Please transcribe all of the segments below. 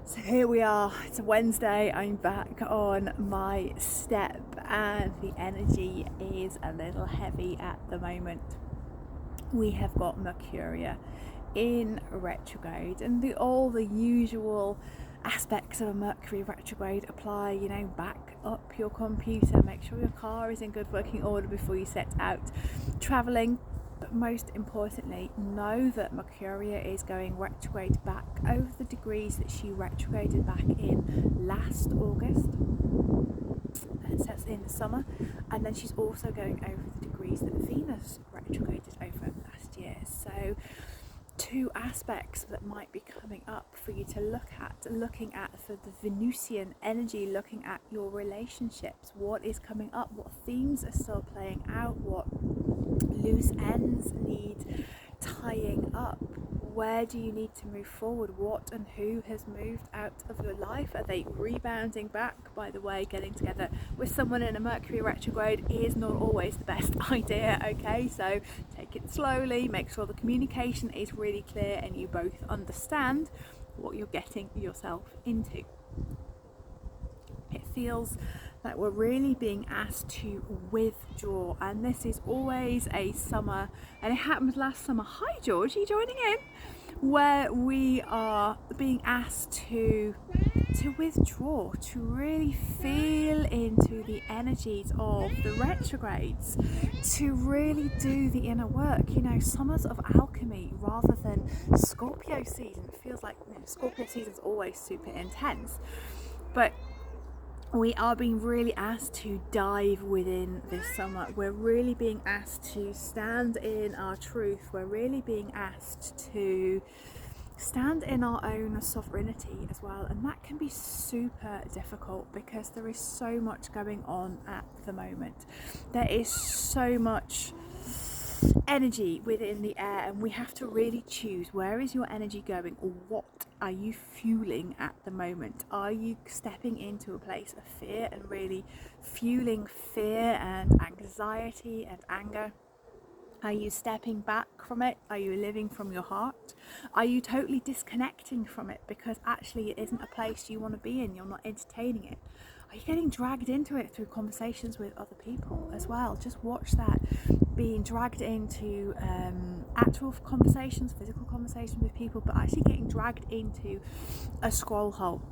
So here we are, it's a Wednesday, I'm back on my step and the energy is a little heavy at the moment. We have got Mercuria in retrograde, and all the usual aspects of a Mercury retrograde apply. Back up your computer, make sure your car is in good working order before you set out travelling. But most importantly, know that Mercuria is going retrograde back over the degrees that she retrograded back in last August. So that's in the summer. And then she's also going over the degrees that Venus retrograded over last year. So two aspects that might be coming up for you to looking at for the Venusian energy, looking at your relationships, what is coming up, what themes are still playing out, what loose ends need tying up, where do you need to move forward, what and who has moved out of your life, are they rebounding back? By the way, getting together with someone in a Mercury retrograde is not always the best idea, okay? So take it slowly, make sure the communication is really clear and you both understand what you're getting yourself into. It feels like we're really being asked to withdraw, and this is always a summer, and it happened last summer. Hi George, are you joining in? Where we are being asked to withdraw, to really feel into the energies of the retrogrades, to really do the inner work. Summers of alchemy rather than Scorpio season. It feels like Scorpio season is always super intense, but we are being really asked to dive within this summer. We're really being asked to stand in our truth. We're really being asked to stand in our own sovereignty as well, and that can be super difficult because there is so much going on at the moment. There is so much energy within the air, and we have to really choose, where is your energy going? What are you fueling at the moment? Are you stepping into a place of fear and really fueling fear and anxiety and anger? Are you stepping back from it? Are you living from your heart? Are you totally disconnecting from it because actually it isn't a place you want to be in? You're not entertaining it. Are you getting dragged into it through conversations with other people as well? Just watch that, being dragged into actual conversations, physical conversations with people, but actually getting dragged into a scroll hole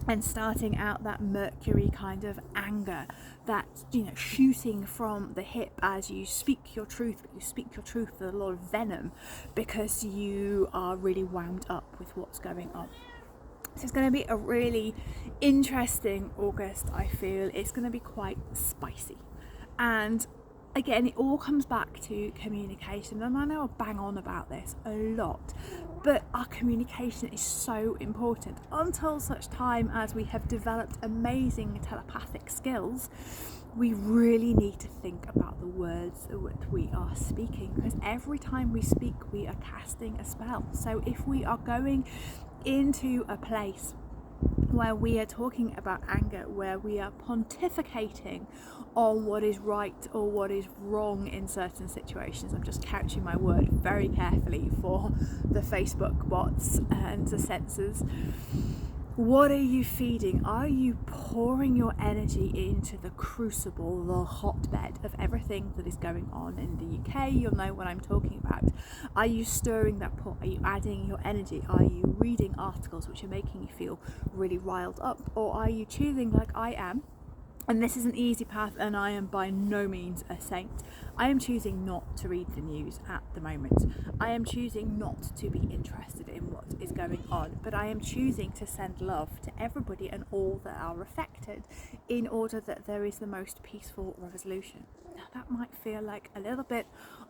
and starting out that Mercury kind of anger, that shooting from the hip as you speak your truth, but you speak your truth with a lot of venom because you are really wound up with what's going on. So it's going to be a really interesting August. I feel it's going to be quite spicy, and again, it all comes back to communication, and I know I bang on about this a lot, but our communication is so important. Until such time as we have developed amazing telepathic skills, we really need to think about the words that we are speaking, because every time we speak, we are casting a spell. So if we are going into a place where we are talking about anger, where we are pontificating on what is right or what is wrong in certain situations. I'm just couching my word very carefully for the Facebook bots and the censors. What are you feeding? Are you pouring your energy into the crucible, the hotbed of everything that is going on in the UK? You'll know what I'm talking about. Are you stirring that pot? Are you adding your energy? Are you reading articles which are making you feel really riled up? Or are you choosing, like I am, and this is an easy path, and I am by no means a saint, I am choosing not to read the news at the moment. I am choosing not to be interested in what is going on, but I am choosing to send love to everybody and all that are affected in order that there is the most peaceful resolution. Now that might feel like a little bit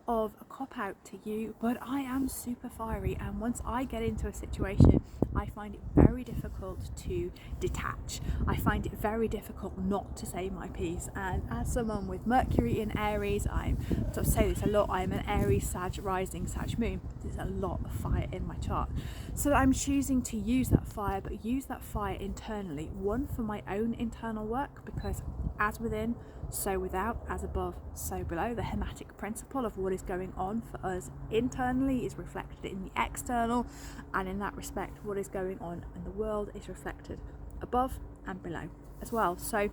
of a cop-out to you, but I am super fiery, and once I get into a situation, I find it very difficult to detach. I find it very difficult not to say my piece, and as someone with Mercury in Aries, I say this a lot, I'm an Aries, Sag rising, Sag moon. There's a lot of fire in my chart, so I'm choosing to use that fire, but use that fire internally, one, for my own internal work, because as within, so without, as above, so below. The hematic principle of what is going on for us internally is reflected in the external, and in that respect, what is going on in the world is reflected above and below as well. So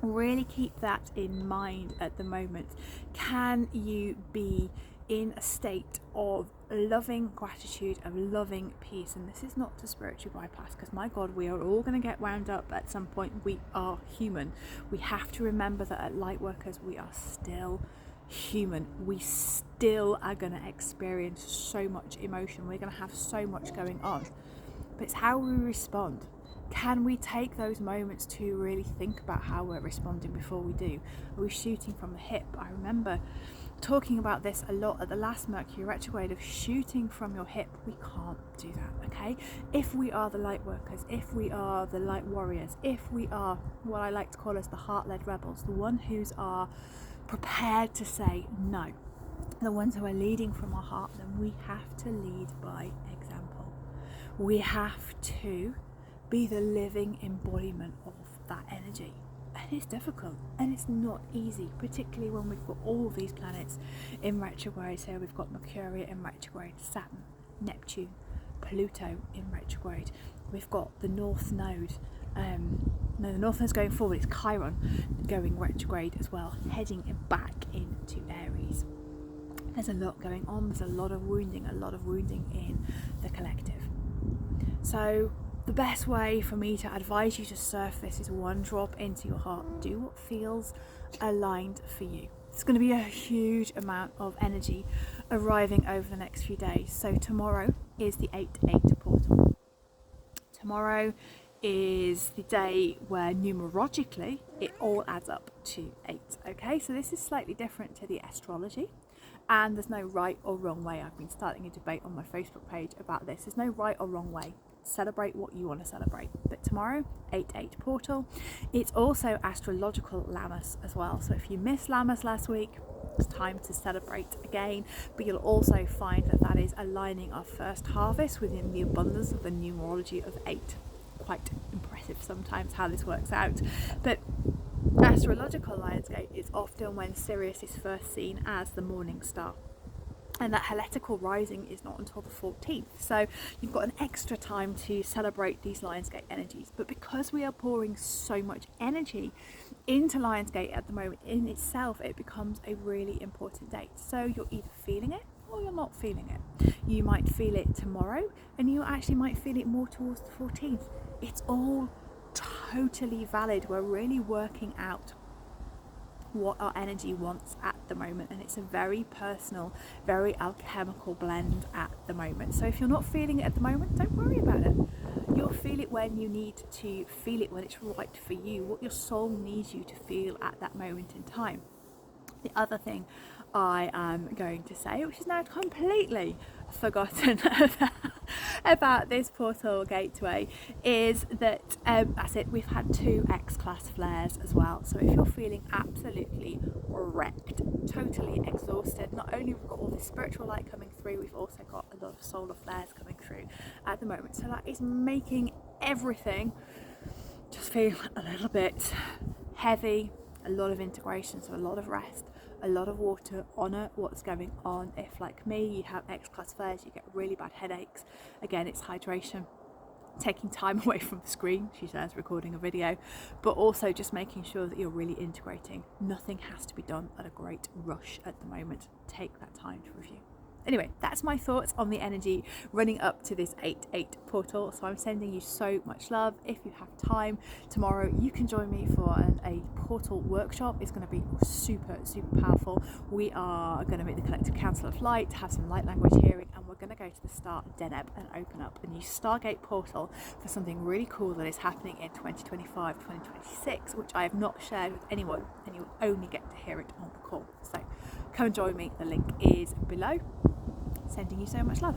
really keep that in mind at the moment. Can you be in a state of loving gratitude, of loving peace? And this is not to spiritual bypass, because my God, we are all going to get wound up at some point. We are human. We have to remember that at Lightworkers we are still human. We still are going to experience so much emotion. We're going to have so much going on, but it's how we respond. Can we take those moments to really think about how we're responding before we do? Are we shooting from the hip? I remember talking about this a lot at the last Mercury retrograde, of shooting from your hip. We can't do that, okay? If we are the light workers, if we are the light warriors, if we are what I like to call as the heart-led rebels, the ones who are prepared to say no, the ones who are leading from our heart, then we have to lead by example. We have to be the living embodiment of that energy. And it's difficult and it's not easy, particularly when we've got all these planets in retrograde. So we've got Mercury in retrograde, Saturn, Neptune, Pluto in retrograde. We've got the North Node, the North Node's going forward, it's Chiron going retrograde as well, heading back into Aries. There's a lot going on, there's a lot of wounding in the collective. So the best way for me to advise you to surf this is one drop into your heart. Do what feels aligned for you. It's going to be a huge amount of energy arriving over the next few days. So tomorrow is the 8-8 portal. Tomorrow is the day where numerologically it all adds up to 8. Okay, so this is slightly different to the astrology. And there's no right or wrong way. I've been starting a debate on my Facebook page about this. There's no right or wrong way. Celebrate what you want to celebrate. But tomorrow, 8-8 portal. It's also astrological Lammas as well. So if you missed Lammas last week, it's time to celebrate again. But you'll also find that that is aligning our first harvest within the abundance of the numerology of 8. Quite impressive sometimes how this works out. But astrological Lionsgate is often when Sirius is first seen as the morning star. And that heletical rising is not until the 14th. So you've got an extra time to celebrate these Lionsgate energies. But because we are pouring so much energy into Lionsgate at the moment in itself, it becomes a really important date. So you're either feeling it or you're not feeling it. You might feel it tomorrow and you actually might feel it more towards the 14th. It's all totally valid. We're really working out what our energy wants at the moment, and it's a very personal, very alchemical blend at the moment. So if you're not feeling it at the moment, don't worry about it. You'll feel it when you need to feel it, when it's right for you, what your soul needs you to feel at that moment in time. The other thing I am going to say, which is now completely forgotten about this portal gateway, is that that's it, we've had 2 X-class flares as well. So if you're feeling absolutely wrecked, totally exhausted, not only we've got all this spiritual light coming through, we've also got a lot of solar flares coming through at the moment. So that is making everything just feel a little bit heavy. A lot of integration, so a lot of rest, a lot of water. Honour what's going on. If like me you have X-class flares, you get really bad headaches, again it's hydration, taking time away from the screen, she says, recording a video, but also just making sure that you're really integrating. Nothing has to be done at a great rush at the moment. Take that time to review. Anyway, that's my thoughts on the energy running up to this 8-8 portal. So I'm sending you so much love. If you have time tomorrow, you can join me for a portal workshop. It's going to be super powerful. We are going to meet the Collective Council of Light, have some light language hearing, and we're going to go to the Star Deneb and open up a new Stargate portal for something really cool that is happening in 2025, 2026, which I have not shared with anyone, and you'll only get to hear it on the call. So come and join me. The link is below. Sending you so much love.